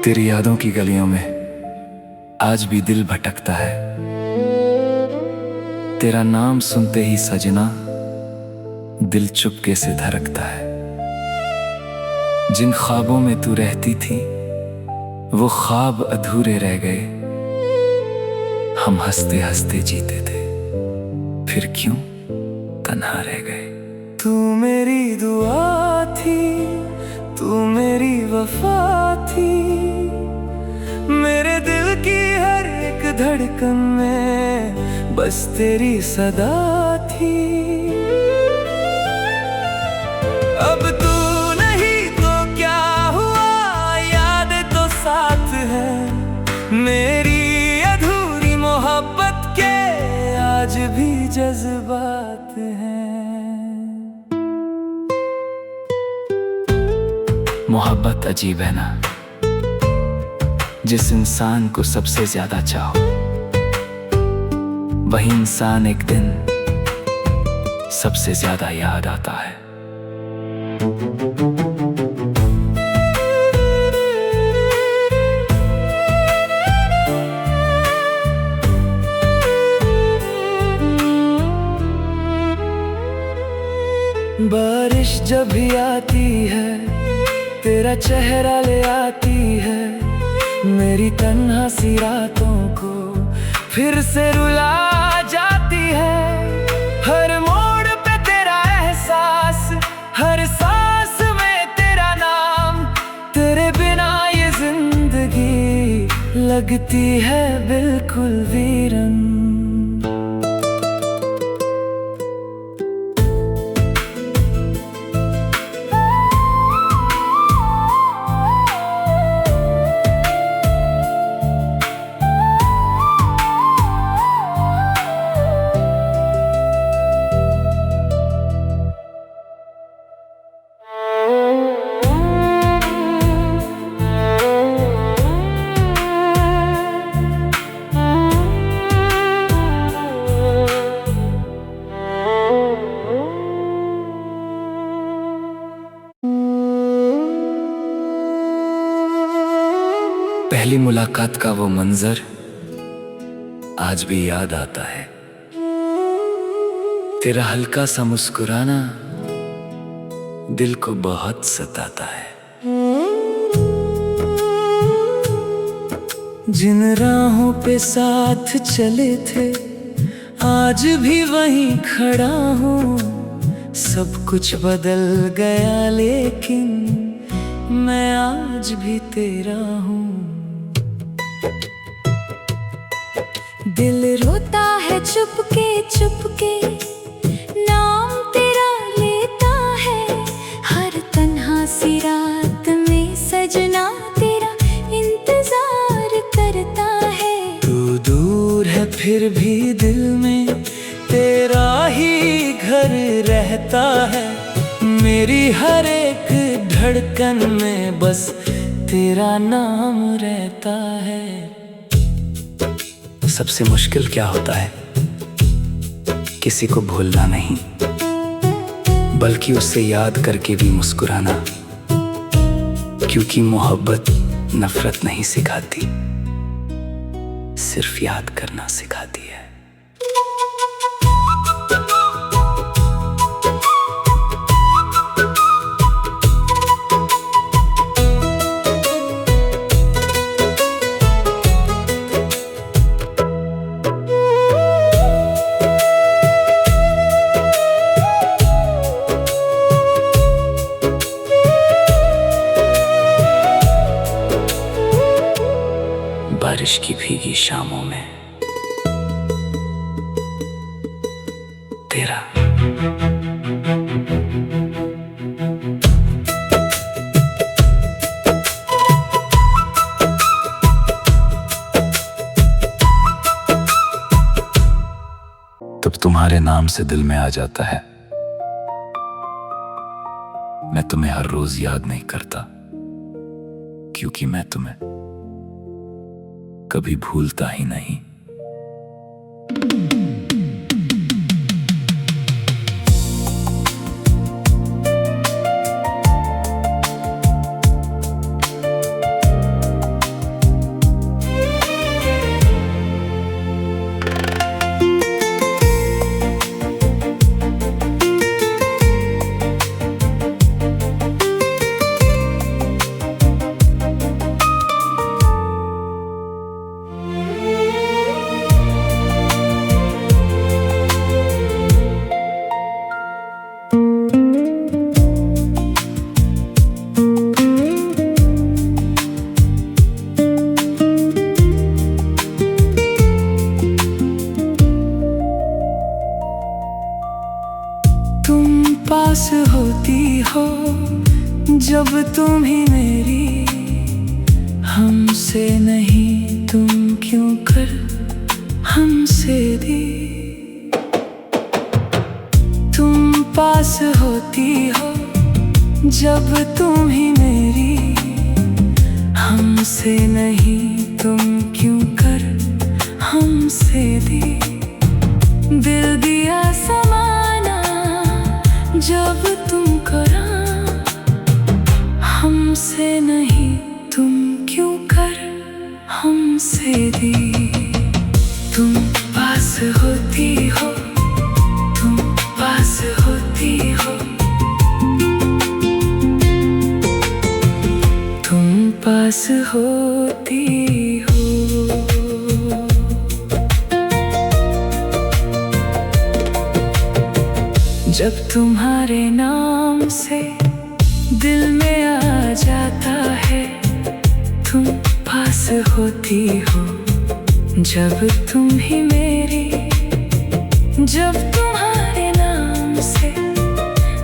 तेरी यादों की गलियों में आज भी दिल भटकता है। तेरा नाम सुनते ही सजना दिल चुपके से धड़कता है। जिन ख्वाबों में तू रहती थी वो ख्वाब अधूरे रह गए। हम हंसते हंसते जीते थे, फिर क्यों तन्हा रह गए। तू मेरी दुआ थी, तू मेरी वफा थी, मेरे दिल की हर एक धड़कन में बस तेरी सदा थी। अब तू नहीं तो क्या हुआ, याद तो साथ है। मेरी अधूरी मोहब्बत के आज भी जज्बात हैं। मोहब्बत अजीब है ना, जिस इंसान को सबसे ज्यादा चाहो वही इंसान एक दिन सबसे ज्यादा याद आता है। बारिश जब भी आती है तेरा चेहरा ले आती है, मेरी तन्हा सी रातों को फिर से रुला जाती है। हर मोड़ पे तेरा एहसास, हर सांस में तेरा नाम, तेरे बिना ये जिंदगी लगती है बिल्कुल वीरन। पहली मुलाकात का वो मंजर आज भी याद आता है। तेरा हल्का सा मुस्कुराना दिल को बहुत सताता है। जिन राहों पे साथ चले थे आज भी वहीं खड़ा हूँ। सब कुछ बदल गया लेकिन मैं आज भी तेरा हूँ। दिल रोता है चुपके चुपके, नाम तेरा लेता है। हर तन्हा सी रात में सजना तेरा इंतजार करता है। तू दूर है फिर भी दिल में तेरा ही घर रहता है। मेरी हर एक धड़कन में बस तेरा नाम रहता है। सबसे मुश्किल क्या होता है, किसी को भूलना नहीं बल्कि उससे याद करके भी मुस्कुराना। क्योंकि मोहब्बत नफरत नहीं सिखाती, सिर्फ याद करना सिखाती है। बारिश की भीगी शामों में तेरा तब तुम्हारे नाम से दिल में आ जाता है। मैं तुम्हें हर रोज याद नहीं करता क्योंकि मैं तुम्हें कभी भूलता ही नहीं। तुम पास होती हो जब तुम ही मेरी, हमसे नहीं तुम क्यों कर हमसे दी। तुम पास होती हो जब तुम ही मेरी, हमसे नहीं तुम क्यों कर हमसे दी। दिल दिया समाना जब तुम करा, हमसे नहीं तुम क्यों कर हमसे दी। तुम पास होती हो, तुम पास होती हो, तुम पास होती हो। जब तुम्हारे नाम से दिल में आ जाता है, तुम पास होती हो जब तुम ही मेरी। जब तुम्हारे नाम से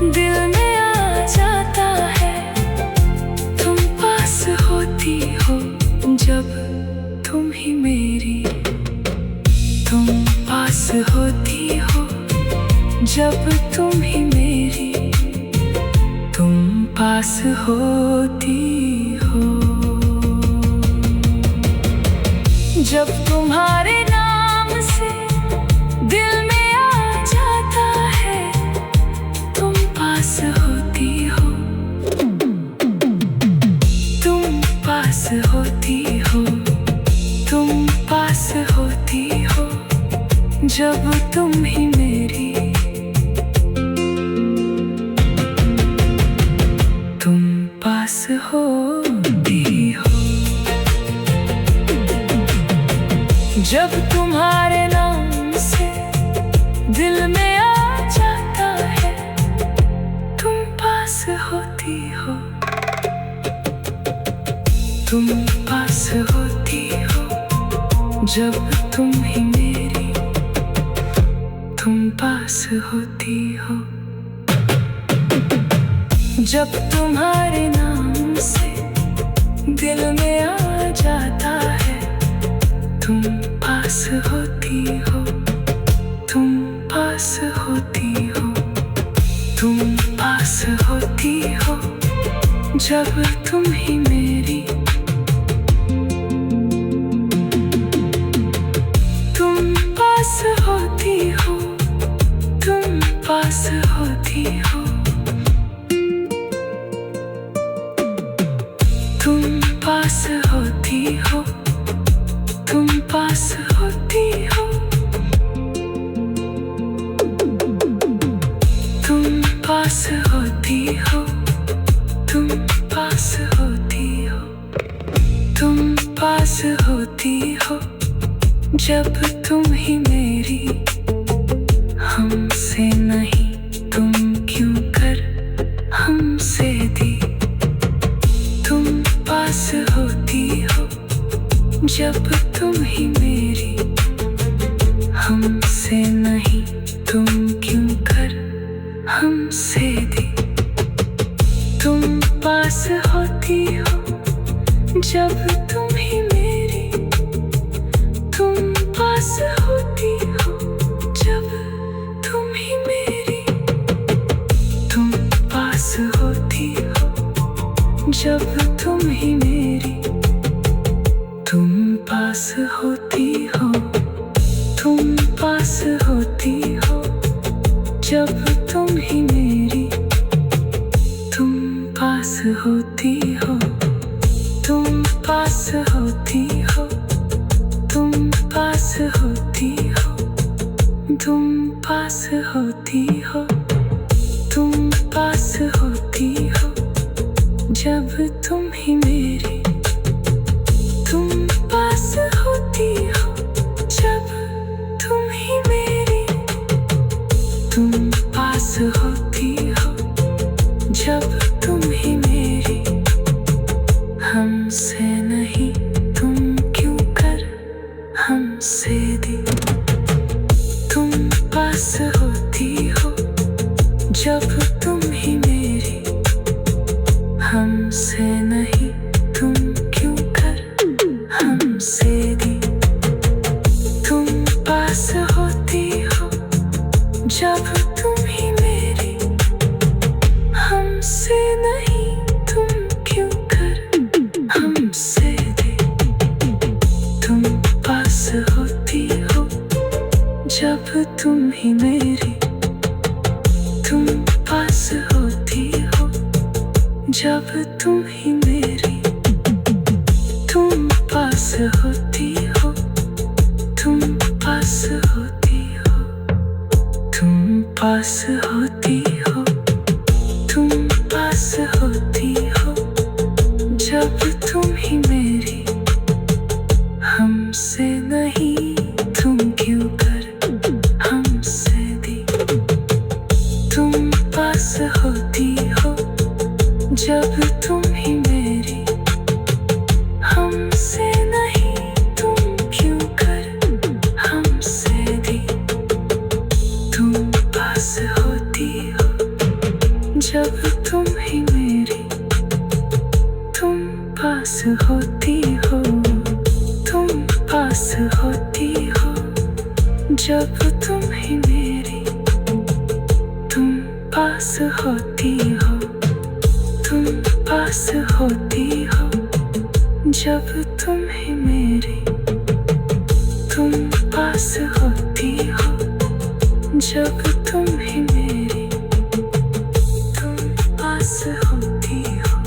दिल में आ जाता है, तुम पास होती हो जब तुम ही मेरी। तुम पास होती हो जब तुम ही मेरी, तुम पास होती हो। जब तुम्हारे नाम से दिल में आ जाता है, तुम पास होती हो, तुम पास होती हो, तुम पास होती हो जब तुम ही मेरी। तुम पास होती हो जब तुम्हारे नाम से दिल में आ जाता है, तुम पास होती हो, तुम पास होती हो जब तुम ही मेरी। तुम पास होती हो जब तुम्हारे नाम से दिल में आ जाता है, तुम पास होती हो, तुम पास होती हो, तुम पास होती हो जब तुम ही मेरी। तुम पास होती हो, तुम पास होती हो, तुम पास होती हो, तुम पास होती हो, तुम पास होती हो, तुम पास होती हो, तुम पास होती हो जब तुम ही मेरी। हमसे नहीं तुम क्यों कर हमसे दी। तुम पास होती हो जब तुम ही मेरी, हमसे नहीं तुम क्यों कर हमसे दी। तुम पास होती हो जब तुम ही मेरी, तुम पास होती हो जब तुम ही मेरी। तुम पास होती हो जब तुम ही मेरी, तुम पास होती हो, तुम पास होती हो जब तुम ही मेरी। तुम पास होती हो, तुम पास होती हो, तुम पास होती हो, तुम पास होती हो, तुम पास होती हो जब तुम ही मेरी। तुम पास होती हो जब तुम ही मेरी। तुम पास होती हो जब तुम ही मेरी। हमसे नहीं तुम क्यों कर हमसे दी। तुम पास होती हो जब तुम ही मेरी, हमसे नहीं तुम क्यों कर हमसे दी। तुम पास होती हो जब तुम ही मेरी, हमसे नहीं तुम क्यों कर हमसे दी। तुम पास होती हो जब तुम ही मेरी, तुम पास होती हो जब तुम ही मेरी, तुम पास होती हो, तुम पास होती हो, तुम पास होती हो, तुम पास होती हो जब तुम ही मेरी, हमसे नहीं तुम क्यों कर हमसे दी। तुम पास होती हो जब तुम ही मेरी, हमसे नहीं तुम क्यों कर हमसे दी। तुम पास होती हो जब तुम ही मेरी, तुम पास होती हो, तुम पास होती हो जब तुम ही मेरी, तुम पास होती हो, तुम पास होती हो जब तुम ही मेरी, तुम पास होती हो जब तुम ही मेरी, तुम पास होती हो।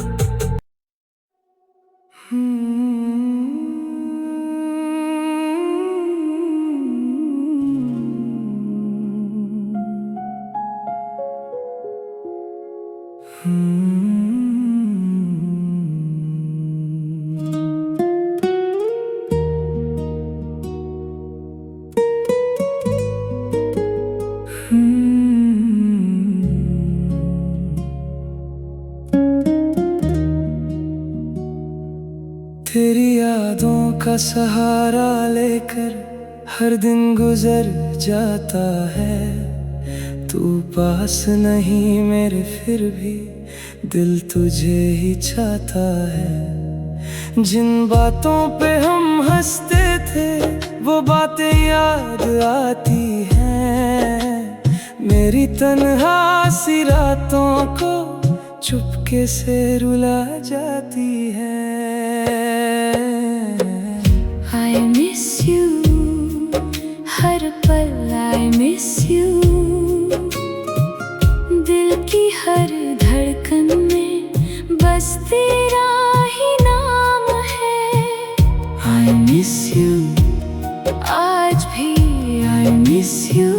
तेरी यादों का सहारा लेकर हर दिन गुजर जाता है। तू पास नहीं मेरे फिर भी दिल तुझे ही चाहता है। जिन बातों पे हम हंसते थे वो बातें याद आती हैं। मेरी तन्हा सी रातों को चुपके से रुला जाती है। I miss you, हर पल I miss you, दिल की हर धड़कन में बस तेरा ही नाम है। I miss you, आज भी I miss you,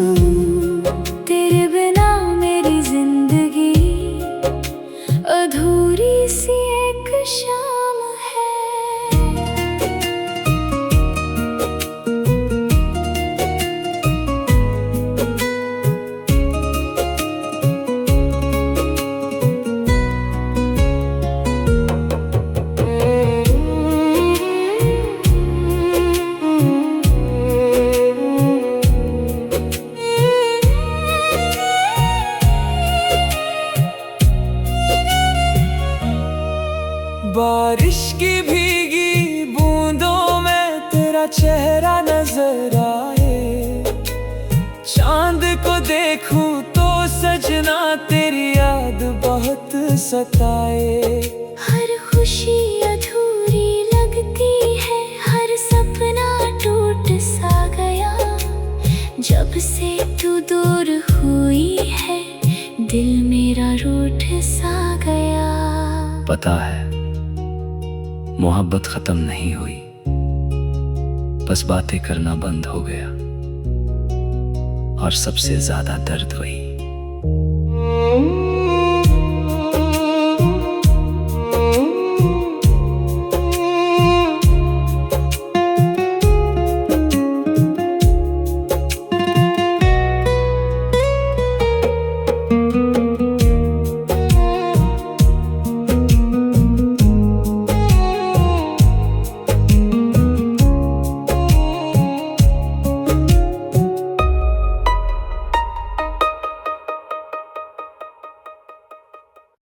तेरे बिना मेरी जिंदगी अधूरी सी एक शाम है। बारिश की भीगी बूंदों में तेरा चेहरा नजर आए। चांद को देखूं तो सजना तेरी याद बहुत सताए। हर खुशी अधूरी लगती है, हर सपना टूट सा गया। जब से तू दूर हुई है दिल मेरा रूठ सा गया। पता है मोहब्बत खत्म नहीं हुई, बस बातें करना बंद हो गया। और सबसे ज्यादा दर्द वही